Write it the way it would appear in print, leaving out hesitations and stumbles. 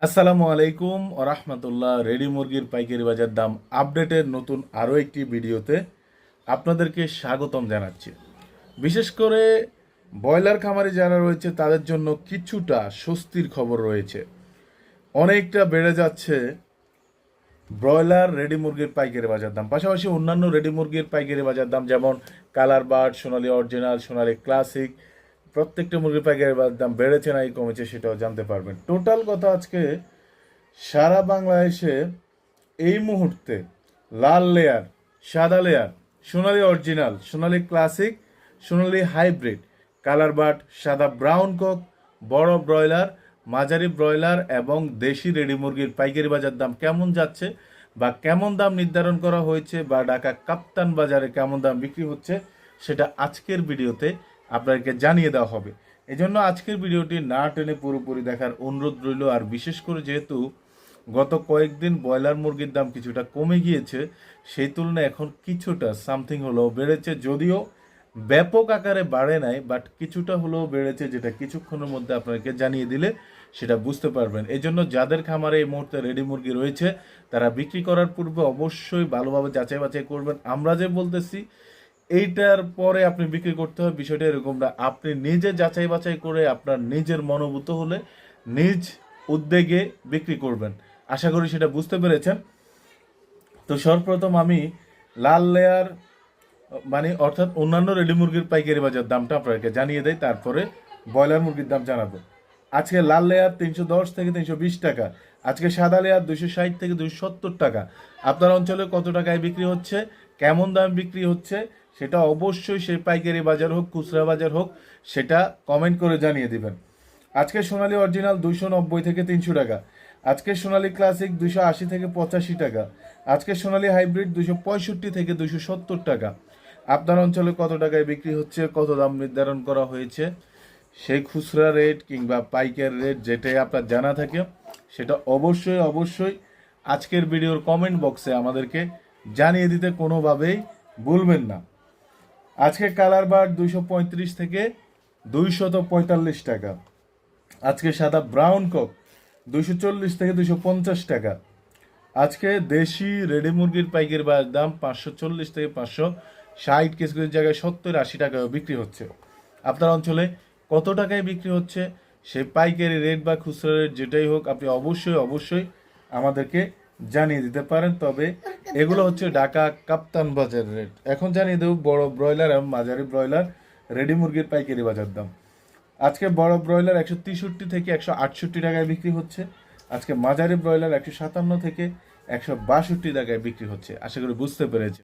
আসসালামু আলাইকুম ও রাহমাতুল্লাহ। রেডি মুরগির পাইকারি বাজার দাম আপডেটের নতুন আরও একটি ভিডিওতে আপনাদেরকে স্বাগতম জানাচ্ছি। বিশেষ করে ব্রয়লার খামারি যারা রয়েছে তাদের জন্য কিছুটা স্বস্তির খবর রয়েছে। অনেকটা বেড়ে যাচ্ছে ব্রয়লার রেডি মুরগির পাইকারি বাজার দাম, পাশাপাশি অন্যান্য রেডি মুরগির পাইকারি বাজার দাম যেমন কালার বার্ড, সোনালী অরিজিনাল, সোনালী ক্লাসিক, প্রত্যেকটা মুরগির পাইকারি বাজার দাম বেড়েছে নাই কমেছে সেটাও জানতে পারবেন। টোটাল কথা আজকে সারা বাংলাদেশে এই মুহূর্তে লাল লেয়ার, সাদা layer, Sonali original, Sonali classic, Sonali hybrid, colour but, সাদা ব্রাউন কক, বড় ব্রয়লার, মাঝারি ব্রয়লার এবং দেশি রেডি মুরগির পাইকারি বাজার দাম কেমন যাচ্ছে বা কেমন দাম নির্ধারণ করা হয়েছে বা ঢাকা কাপ্তান বাজারে কেমন দাম বিক্রি হচ্ছে সেটা আজকের ভিডিওতে আপনাদেরকে জানিয়ে দেওয়া হবে। এজন্য আজকের ভিডিওটি না টেনে পুরোপুরি দেখার অনুরোধ রইল। আর বিশেষ করে যেহেতু গত কয়েকদিন ব্রয়লার মুরগির দাম কিছুটা কমে গিয়েছে, সেই তুলনায় এখন কিছুটা সামথিং হলেও বেড়েছে, যদিও ব্যাপক আকারে বাড়ে নাই, বাট কিছুটা হলেও বেড়েছে, যেটা কিছুক্ষণের মধ্যে আপনাকে জানিয়ে দিলে সেটা বুঝতে পারবেন। এই জন্য যাদের খামারে এই মুহূর্তে রেডি মুরগি রয়েছে তারা বিক্রি করার পূর্বে অবশ্যই ভালোভাবে যাচাই বাছাই করবেন। আমরা যে বলতেছি এইটার পরে আপনি বিক্রি করতে হবে বিষয়টা এরকম না, আপনি নিজে যাচাই বাছাই করে আপনার নিজের মনোভূত হলে নিজ উদ্যোগে বিক্রি করবেন। আশা করি সেটা বুঝতে পেরেছেন। তো সর্বপ্রথম আমি লাল লেয়ার মানে অর্থাৎ অন্যান্য রেডি মুরগির পাইকারি বাজার দামটা আপনাকে জানিয়ে দেয়, তারপরে ব্রয়লার মুরগির দাম জানাবো। আজকে লাল লেয়ার 310 থেকে 320 টাকা, আজকে সাদা লেয়ার 260 থেকে 270 টাকা। আপনার অঞ্চলে কত টাকায় বিক্রি হচ্ছে, কেমন দাম বিক্রি হচ্ছে সেটা অবশ্যই সেই পাইকারি বাজার হোক খুচরা বাজার হোক সেটা কমেন্ট করে জানিয়ে দিবেন। আজকে সোনালী অরিজিনাল 290 থেকে 300 টাকা, আজকে সোনালী ক্লাসিক 280 থেকে 85 টাকা, আজকে সোনালী হাইব্রিড 265 থেকে 270 টাকা। আপনার অঞ্চলে কত টাকায় বিক্রি হচ্ছে, কত দাম নির্ধারণ করা হয়েছে, সেই খুচরা রেট কিংবা পাইকারি রেট যেটাই আপনার জানা থাকে সেটা অবশ্যই অবশ্যই আজকের ভিডিওর কমেন্ট বক্সে আমাদেরকে জানিয়ে দিতে কোনোভাবেই ভুলবেন না। আজকে কালার বার্ড 235 থেকে 245 টাকা, আজকে সাদা ব্রাউন কক 240 থেকে 250 টাকা, আজকে দেশি রেডি মুরগির পাইকারি বাজার দাম 540 থেকে 560, কিছু কিছু জায়গায় 70-80 টাকায় বিক্রি হচ্ছে। আপনার অঞ্চলে কত টাকায় বিক্রি হচ্ছে সেই পাইকারি রেট বা খুচরা রেট যেটাই হোক আপনি অবশ্যই অবশ্যই আমাদেরকে জানিয়ে দিতে পারেন। তবে এগুলো হচ্ছে ঢাকা কাপ্তান বাজার রেট। এখন জানিয়ে দেব বড় ব্রয়লার এবং মাঝারি ব্রয়লার রেডি মুরগির পাইকারি বাজার দাম। আজকে বড় ব্রয়লার 163 থেকে 168 টাকায় বিক্রি হচ্ছে, আজকে মাঝারি ব্রয়লার 157 থেকে 162 টাকায় বিক্রি হচ্ছে। আশা করি বুঝতে পেরেছি।